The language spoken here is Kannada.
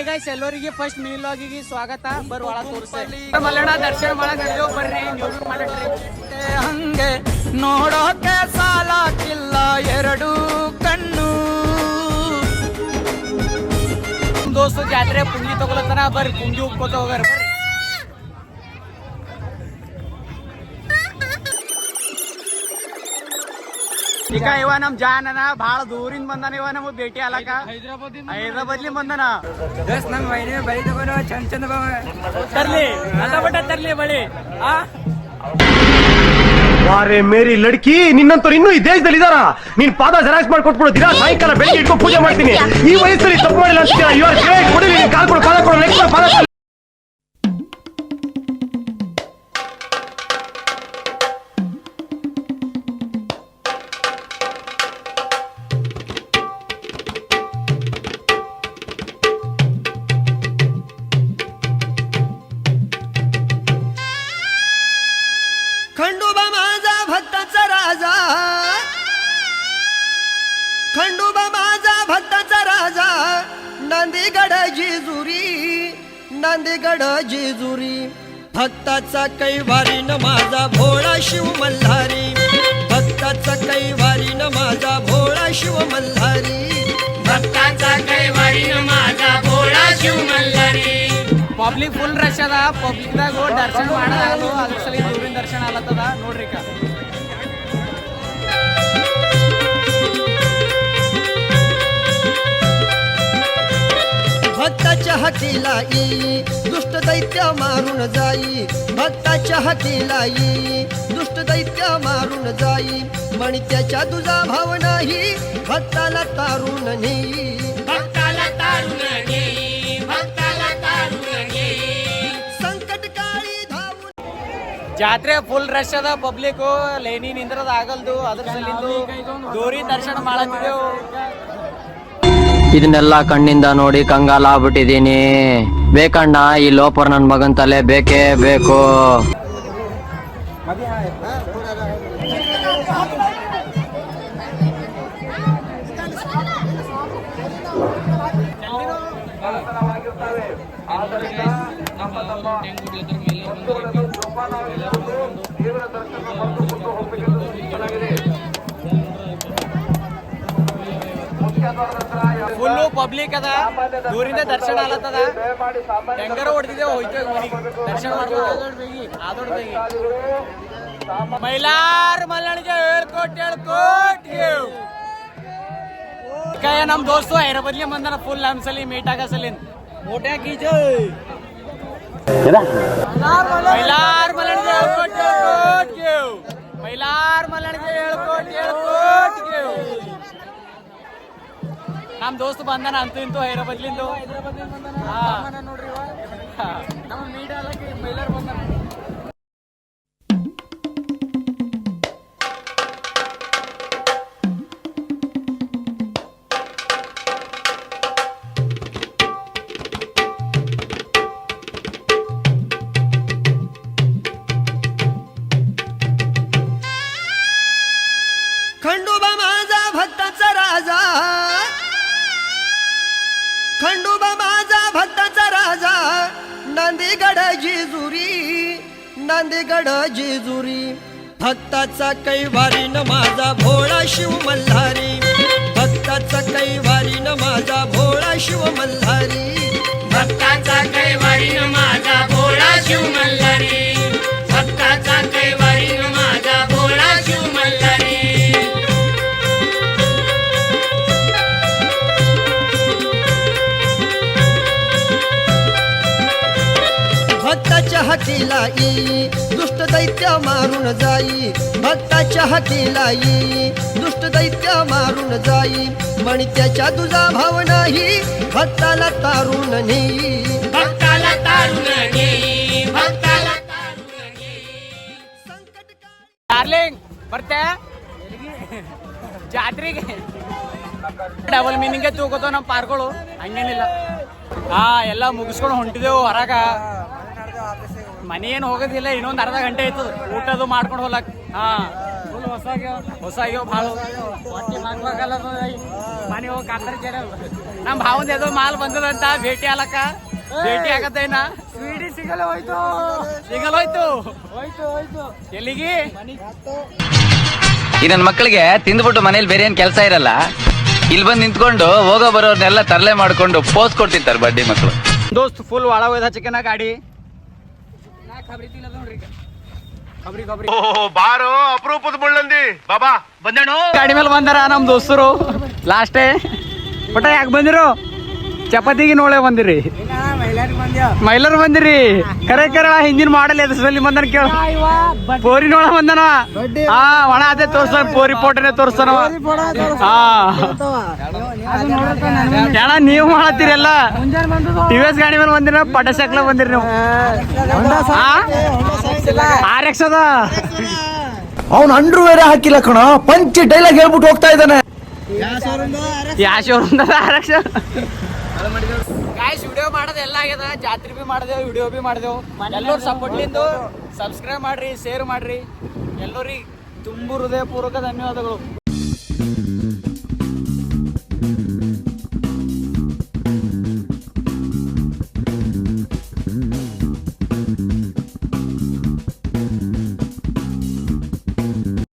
ಹಾಯ್ ಗೈಸ್, ಎಲ್ಲರಿಗೆ ಫಸ್ಟ್ ಮಿನಿ ವ್ಲಾಗಿಗೆ ಸ್ವಾಗತ. ಬರ್ ಒಳ ತೋರಿಸ್ತೀನಿ ಮಲ್ಲಣ್ಣ ದರ್ಶನ ಮಾಡಕ್ ನಡೆಯೋ ಬರ್ರಿ. ನೀವು ಹಂಗೆ ನೋಡೋಕೆ ಸಾಲಾಕಿಲ್ಲ ಎರಡು ಕಣ್ಣು. ದೋಸ್ತು ಜಾತ್ರೆ ಪುಂಗಿ ತಗೊಳತನ ಬರ್ರಿ, ಪುಂಗಿ ಉಕ್ಕೋತ ಹೋಗಾರ ಬರ್ರಿ. ಈಗ ಇವ ನಮ್ ಜಾನನ ಬಹಳ ದೂರಿಂದ ಬಂದಾನ. ಇವ ನಮಗ್ ಭೇಟಿ ಆಲಕ ಹೈದರಾಬಾದ್ಲಿ ಬಂದಾನ. ನಮ್ ವೈನಿ ಬಳಿ ತಗೊಂಡು ಚಂದ ಚಂದ ತರ್ಲಿ ಬಟ ತರ್ಲಿ ಬಳಿ. ವಾರೆ ಮೇರಿ ಲಡ್ಕಿ, ನಿನ್ನಂತವ್ರು ಇನ್ನೂ ಈ ದೇಶದಲ್ಲಿ ಇದಾರ? ನೀನ್ ಪಾದ ಜೆರಾಕ್ಸ್ ಮಾಡ್ಕೊಟ್ಬಿಡು. ದಿನ ಸಾಯಂಕಾಲ ಬೆಳಿಗ್ಗೆ ಇಟ್ಕೊಂಡು ಪೂಜೆ ಮಾಡ್ತೀನಿ. ಈ ವಯಸ್ಸಲ್ಲಿ ತಪ್ಪು ಮಾಡಿಲ್ಲ ಅಂತೀರಾ? ಇವಾಗ ಕೊಡಿ, ಕಾಲ್ ಕೊಡು, ಪಾದ ಕೊಡು, ನೆಕ್ಸ್ಟ್ ಪಾದ ಕೊಡು. खंडोबा माझा भक्ताचा राजा, खंडोबा माझा भक्ताचा राजा, नांदेगड जेजुरी, नांदेगड जेजुरी. भक्ताचा कैवारी न माझा भोळा शिव मल्हारी, भक्ताचा कैवारी न माझा भोळा शिव मल्हारी, ಭಕ್ತಾचा ಕೈವಾರಿ माझा Bhola Shiva Mallari. Public full rush ಅದ. ಪಬ್ಲಿಕ್ ದಾಗ ದರ್ಶನ ಮಾಡೋದು ಅದ್ರ ಸಲ ದೂರಿನ ದರ್ಶನ ಆಲತ್ತದ ನೋಡ್ರಿ. भक्ताच्या हातीला येई दुष्ट दैत्य मारून जाई, भक्ताच्या हातीला येई दुष्ट दैत्य मारून जाई. मणित्याच्या तुझा भाव नाही, भक्ताला तारून नेई, ಭಕ್ತಾला ತಾರುಣ ನೇಯಿ, ಭಕ್ತಾला ತಾರುಣ ನೇಯಿ. संकट काळी धावून. ಜಾತ್ರೆ ಫುಲ್ ರಶ್ ಅದ. ಪಬ್ಲಿಕ್ ಲೈನಿ ನಿಂದ್ರದ ಆಗಲ್ದು. ಅದ್ರ ಸಲಿಂದು ದೂರಿನ ದರ್ಶನ ಮಾಡತ್ತಿದ್ದೆವು. ಇದನ್ನೆಲ್ಲ ಕಣ್ಣಿಂದ ನೋಡಿ ಕಂಗಾಲ ಆಗ್ಬಿಟ್ಟಿದೀನಿ. ಬೇಕಣ್ಣ, ಈ ಲೋಪರ್ ನನ್ ಮಗನ್ ತಲೆ ಬೇಕೇ ಬೇಕು. ಫುಲ್ಲು ಪಬ್ಲಿಕ್ ಅದ. ದೂರಿಂದ ದರ್ಶನ ಆಲತ್ತದ. ಹೆಂಗಾರ ಹೊಡೆದಿದ್ದೇವೆ, ಹೋಯ್ತೇವೆ ಮನೆಗೆ. ದರ್ಶನ ಮಾಡ್ಕೊಂಡು ಆದೋಡ್ ಬೇಗಿ ಮೈಲಾರ್ ಮಲ್ಲಣಿಗೆ ಹೇಳ್ಕೊಟ್ ನಮ್ ದೋಸ್ತು ಹೈದರಾಬಾದ್ಲಿ ಬಂದಾನ. ಫುಲ್ ನಮ್ಸಲಿ ಮೀಟ್ ಆಗ ಸಲಿನ್ ಮೋಟ್ಯಾ ಕೀಜೆ ಮೈಲಾರ್ ಮಲ್ಲಣಿಗೆ ಹೇಳ್ಕೊಟ್ ಮೈಲಾರ್ ಮಲ್ಲಣಿಗೆ ಹೇಳ್ಕೊಟ್. ನಮ್ ದೋಸ್ತ್ ಬಂದಾನ ಅಂತೂ ಇಂತೂ ಹೈದರಾಬಾದ್ಲಿಂದು. ನೋಡ್ರಿ ನಮ್ಮ ಮೀಡಿಯಾ ಮೈಲಾರ್ ಬಂದಾನ. खंडोबा माझा भक्ताचा राजा, खंडोबा माझा भक्ताचा राजा, नांदेगड जेजुरी, नांदेगड जेजुरी. भक्ताचा कैवारी न माझा भोळा शिव मल्हारी, भक्ताचा कैवारी न माझा भोळा शिव मल्हारी, भक्ताचा कैवारी माझा भोळा शिव मल्हारी, भक्ताचा कैवारी माझा भोळा शिव मल्हारी. भक्ताच्या हातीला येई दुष्ट दैत्य मारून जाई, भक्ताच्या हातीला येई दुष्ट दैत्य मारून जाई. मणित्याच्या तुझा भाव नाही, भक्ताला तारून नेई, भक्ताला तारुण ನೇಯಿ, भक्ताला तारुण ನೇಯಿ. संकट काळी. ಡಾರ್ಲಿಂಗ್ ಬರ್ತೆ ಜಾತ್ರೆಗೆ ಡಬಲ್ ಮೀನಿಂಗ್ ತೂಕೋತಾವ ನಮ್ಮ ಪಾರ್ಗಳು. ಹಂಗೇನಿಲ್ಲ. ಎಲ್ಲ ಮುಗಿಸ್ಕೊಂಡು ಹೊಂಟಿದೆವು ಹೊರಗ. ಮನೆ ಏನು ಹೋಗೋದಿಲ್ಲ. ಇನ್ನೊಂದು ಅರ್ಧ ಗಂಟೆ ಆಯ್ತದ ಊಟದು ಮಾಡ್ಕೊಂಡು ಹೋಗ್ಲಕ್. ಹೊಸ ಆಗ್ಯಾವ ಭಾಳ ಹೊಟ್ಟಿ ಹಾಕ್ಬೇಕಲ್ಲ ಮನೆ ಹೋಗಿ ಕಾತರ ಜನ ನಮ್ಮ ಭಾವಂದ ಏನೋ ಮಾಲ್ ಬಂದದಂತ ಭೇಟಿ ಆಲಕ್ಕ ಭೇಟಿ ಆಗತ್ತೇನ ಸ್ವೀಡಿ ಸಿಗಲ್ಲ ಹೋಯ್ತು ಎಲ್ಲಿಗೆ ಈ ನನ್ನ ಮಕ್ಕಳಿಗೆ ತಿಂದ್ಬಿಟ್ಟು ಮನೇಲಿ ಬೇರೆ ಏನ್ ಕೆಲಸ ಇರಲ್ಲ, ಇಲ್ಲಿ ಬಂದು ನಿಂತ್ಕೊಂಡು ಹೋಗೋ ಬರೋರ್ನೆಲ್ಲ ತರಲೆ ಮಾಡ್ಕೊಂಡು ಪೋಸ್ ಕೊಡ್ತಿರ್ತಾರೆ ಬಡ್ಡಿ ಮಕ್ಕಳು. ದೋಸ್ತ್ ಫುಲ್ ಒಳ ಹೋಯ್ದ ಚಿಕನ ಗಾಡಿ ಬಾರೋ ಅಪರೂಪದ ಮುಳ್ಳಂದಿ ಬಾಬಾ ಬಂದೇಣು. ಗಾಡಿ ಮೇಲೆ ಬಂದಾರ ನಮ್ ದೋಸ್ತರು ಲಾಸ್ಟೇ ಬಟ್ ಯಾಕೆ ಬಂದಿರು ಚಪಾತಿಗೆ ನೋಳೆ ಬಂದಿರಿ ಮೈಲರ್ ಬಂದಿರಿ ಕರೆ ಹಿಂದಿನ ಮಾಡಲ್ ಎದರಲ್ಲಿ ಬಂದನ ಕೇಳ ಪೋರಿ ನೋಡ ಬಂದನ ಹಾ ಒಣ ಅದೇ ತೋರ್ಸ್ತಾನ ಪೋರಿ ಫೋಟೋನೇ ತೋರ್ಸ್ತಾನ ಹಾ ಜನ ನೀವು ಮಾಡತ್ತೀರಿ ಎಲ್ಲ ಟಿವಿಎಸ್ ಗಾಡಿ ಮೇಲೆ ಬಂದಿರ ಪಟಶಕ್ಲ ಬಂದಿರಿ ನೀವು RX ಅದ ಅವ್ನು ಅಂಡ್ರು ಬೇರೆ ಹಾಕಿಲ್ಲ ಕಣ, ಪಂಚ್ ಡೈಲಾಗ್ ಹೇಳ್ಬಿಟ್ಟು ಹೋಗ್ತಾ ಇದ್ದಾನೆ. ಯಾ ಶೋರೂಮ್ RX ಗಾಯ್ಸ್ ವಿಡಿಯೋ ಮಾಡೋದು ಎಲ್ಲ ಆಗ್ಯದ, ಜಾತ್ರೆ ಬಿ ಮಾಡಿದೆವು, ವಿಡಿಯೋ ಬಿ ಮಾಡಿದೆವು. ಎಲ್ಲರೂ ಸಪೋರ್ಟ್ಲಿಂದು ಸಬ್ಸ್ಕ್ರೈಬ್ ಮಾಡ್ರಿ, ಶೇರ್ ಮಾಡ್ರಿ. ಎಲ್ಲರಿಗೆ ತುಂಬ ಹೃದಯಪೂರ್ವಕ ಧನ್ಯವಾದಗಳು.